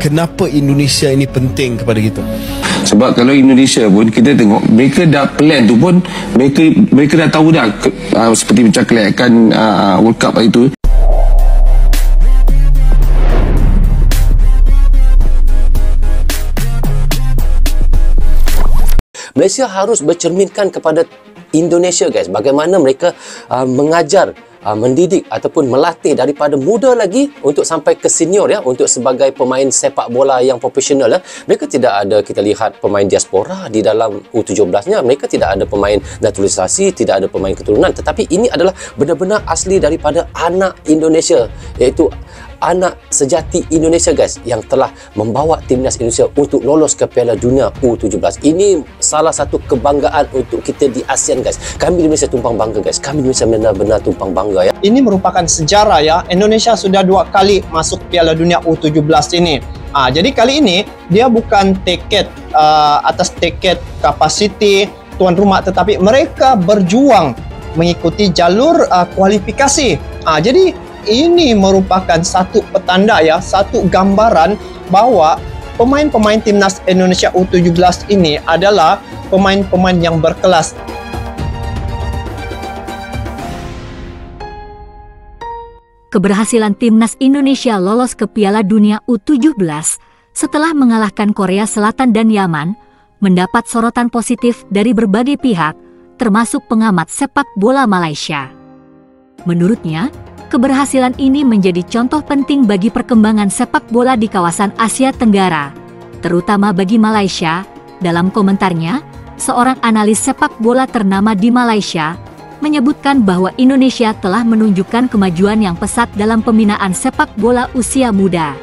kenapa Indonesia ini penting kepada kita? Sebab kalau Indonesia pun kita tengok mereka dah plan tu pun mereka dah tahu dah seperti macam kelayakan World Cup itu. Malaysia harus bercerminkan kepada Indonesia, guys, bagaimana mereka mengajar, mendidik ataupun melatih daripada muda lagi untuk sampai ke senior, ya, untuk sebagai pemain sepak bola yang profesional, ya. Mereka tidak ada, kita lihat pemain diaspora di dalam U17-nya, mereka tidak ada pemain naturalisasi, tidak ada pemain keturunan, tetapi ini adalah benar-benar asli daripada anak Indonesia, iaitu anak sejati Indonesia, guys, yang telah membawa timnas Indonesia untuk lolos ke Piala Dunia U17. Ini salah satu kebanggaan untuk kita di ASEAN, guys. Kami Indonesia tumpang bangga, guys. Kami Indonesia benar-benar tumpang bangga, ya. Ini merupakan sejarah, ya. Indonesia sudah 2 kali masuk Piala Dunia U17 ini. Jadi kali ini dia bukan tiket atas tiket kapasiti tuan rumah, tetapi mereka berjuang mengikuti jalur kualifikasi. Jadi ini merupakan satu petanda, ya, satu gambaran bahwa pemain-pemain timnas Indonesia U17 ini adalah pemain-pemain yang berkelas. Keberhasilan timnas Indonesia lolos ke Piala Dunia U17 setelah mengalahkan Korea Selatan dan Yaman mendapat sorotan positif dari berbagai pihak, termasuk pengamat sepak bola Malaysia. Menurutnya, keberhasilan ini menjadi contoh penting bagi perkembangan sepak bola di kawasan Asia Tenggara, terutama bagi Malaysia. Dalam komentarnya, seorang analis sepak bola ternama di Malaysia menyebutkan bahwa Indonesia telah menunjukkan kemajuan yang pesat dalam pembinaan sepak bola usia muda.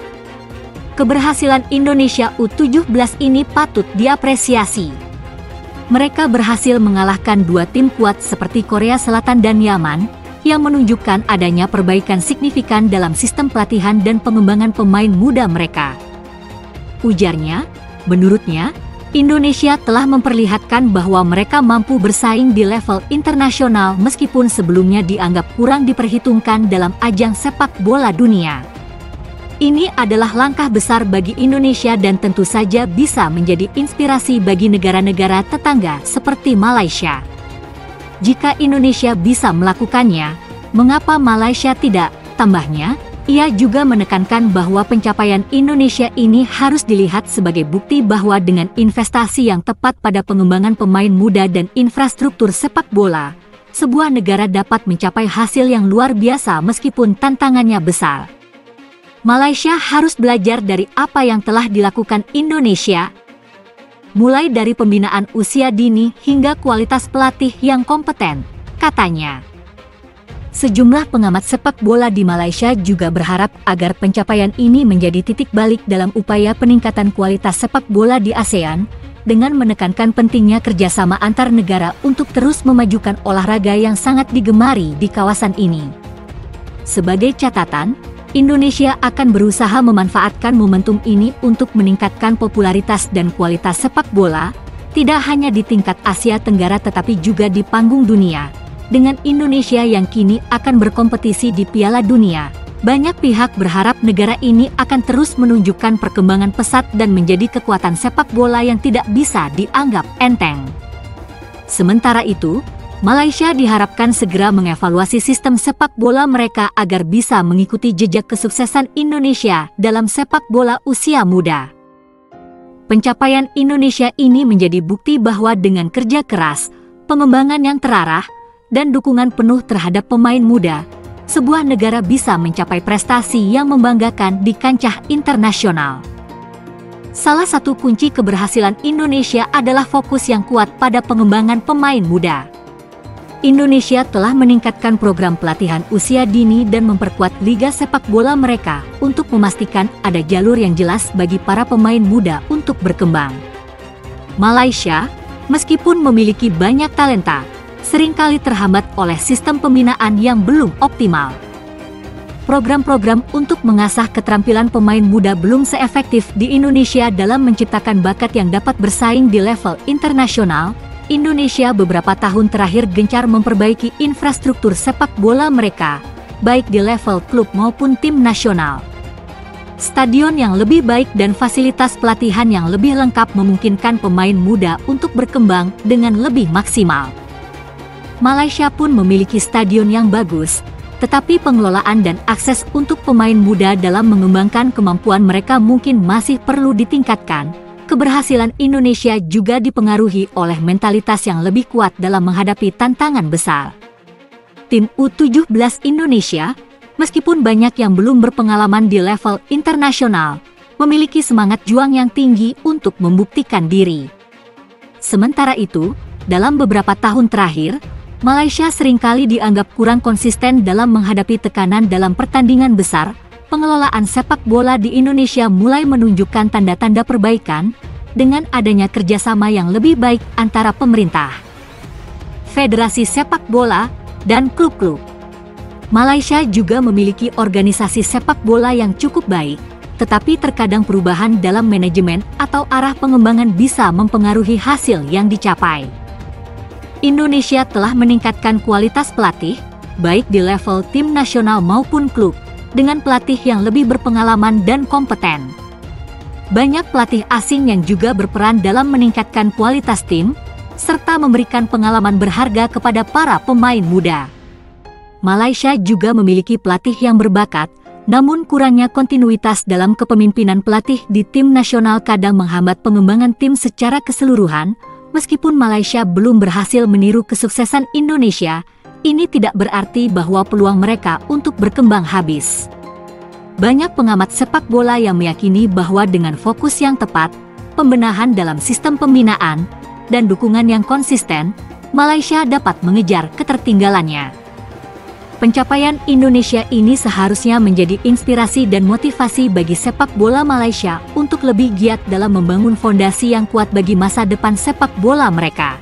Keberhasilan Indonesia U17 ini patut diapresiasi. Mereka berhasil mengalahkan 2 tim kuat seperti Korea Selatan dan Yaman, yang menunjukkan adanya perbaikan signifikan dalam sistem pelatihan dan pengembangan pemain muda mereka. Ujarnya, menurutnya, Indonesia telah memperlihatkan bahwa mereka mampu bersaing di level internasional meskipun sebelumnya dianggap kurang diperhitungkan dalam ajang sepak bola dunia. Ini adalah langkah besar bagi Indonesia dan tentu saja bisa menjadi inspirasi bagi negara-negara tetangga seperti Malaysia. Jika Indonesia bisa melakukannya, mengapa Malaysia tidak? Tambahnya, ia juga menekankan bahwa pencapaian Indonesia ini harus dilihat sebagai bukti bahwa dengan investasi yang tepat pada pengembangan pemain muda dan infrastruktur sepak bola, sebuah negara dapat mencapai hasil yang luar biasa meskipun tantangannya besar. Malaysia harus belajar dari apa yang telah dilakukan Indonesia, mulai dari pembinaan usia dini hingga kualitas pelatih yang kompeten, katanya. Sejumlah pengamat sepak bola di Malaysia juga berharap agar pencapaian ini menjadi titik balik dalam upaya peningkatan kualitas sepak bola di ASEAN, dengan menekankan pentingnya kerjasama antar negara untuk terus memajukan olahraga yang sangat digemari di kawasan ini. Sebagai catatan, Indonesia akan berusaha memanfaatkan momentum ini untuk meningkatkan popularitas dan kualitas sepak bola, tidak hanya di tingkat Asia Tenggara tetapi juga di panggung dunia. Dengan Indonesia yang kini akan berkompetisi di Piala Dunia, banyak pihak berharap negara ini akan terus menunjukkan perkembangan pesat dan menjadi kekuatan sepak bola yang tidak bisa dianggap enteng. Sementara itu, Malaysia diharapkan segera mengevaluasi sistem sepak bola mereka agar bisa mengikuti jejak kesuksesan Indonesia dalam sepak bola usia muda. Pencapaian Indonesia ini menjadi bukti bahwa dengan kerja keras, pengembangan yang terarah, dan dukungan penuh terhadap pemain muda, sebuah negara bisa mencapai prestasi yang membanggakan di kancah internasional. Salah satu kunci keberhasilan Indonesia adalah fokus yang kuat pada pengembangan pemain muda. Indonesia telah meningkatkan program pelatihan usia dini dan memperkuat liga sepak bola mereka untuk memastikan ada jalur yang jelas bagi para pemain muda untuk berkembang. Malaysia, meskipun memiliki banyak talenta, seringkali terhambat oleh sistem pembinaan yang belum optimal. Program-program untuk mengasah keterampilan pemain muda belum seefektif di Indonesia dalam menciptakan bakat yang dapat bersaing di level internasional. Indonesia beberapa tahun terakhir gencar memperbaiki infrastruktur sepak bola mereka, baik di level klub maupun tim nasional. Stadion yang lebih baik dan fasilitas pelatihan yang lebih lengkap memungkinkan pemain muda untuk berkembang dengan lebih maksimal. Malaysia pun memiliki stadion yang bagus, tetapi pengelolaan dan akses untuk pemain muda dalam mengembangkan kemampuan mereka mungkin masih perlu ditingkatkan. Keberhasilan Indonesia juga dipengaruhi oleh mentalitas yang lebih kuat dalam menghadapi tantangan besar. Tim U17 Indonesia, meskipun banyak yang belum berpengalaman di level internasional, memiliki semangat juang yang tinggi untuk membuktikan diri. Sementara itu, dalam beberapa tahun terakhir, Malaysia seringkali dianggap kurang konsisten dalam menghadapi tekanan dalam pertandingan besar. Pengelolaan sepak bola di Indonesia mulai menunjukkan tanda-tanda perbaikan dengan adanya kerjasama yang lebih baik antara pemerintah, federasi sepak bola, dan klub-klub. Malaysia juga memiliki organisasi sepak bola yang cukup baik, tetapi terkadang perubahan dalam manajemen atau arah pengembangan bisa mempengaruhi hasil yang dicapai. Indonesia telah meningkatkan kualitas pelatih, baik di level tim nasional maupun klub, dengan pelatih yang lebih berpengalaman dan kompeten. Banyak pelatih asing yang juga berperan dalam meningkatkan kualitas tim, serta memberikan pengalaman berharga kepada para pemain muda. Malaysia juga memiliki pelatih yang berbakat, namun kurangnya kontinuitas dalam kepemimpinan pelatih di tim nasional kadang menghambat pengembangan tim secara keseluruhan. Meskipun Malaysia belum berhasil meniru kesuksesan Indonesia, ini tidak berarti bahwa peluang mereka untuk berkembang habis. Banyak pengamat sepak bola yang meyakini bahwa dengan fokus yang tepat, pembenahan dalam sistem pembinaan, dan dukungan yang konsisten, Malaysia dapat mengejar ketertinggalannya. Pencapaian Indonesia ini seharusnya menjadi inspirasi dan motivasi bagi sepak bola Malaysia untuk lebih giat dalam membangun fondasi yang kuat bagi masa depan sepak bola mereka.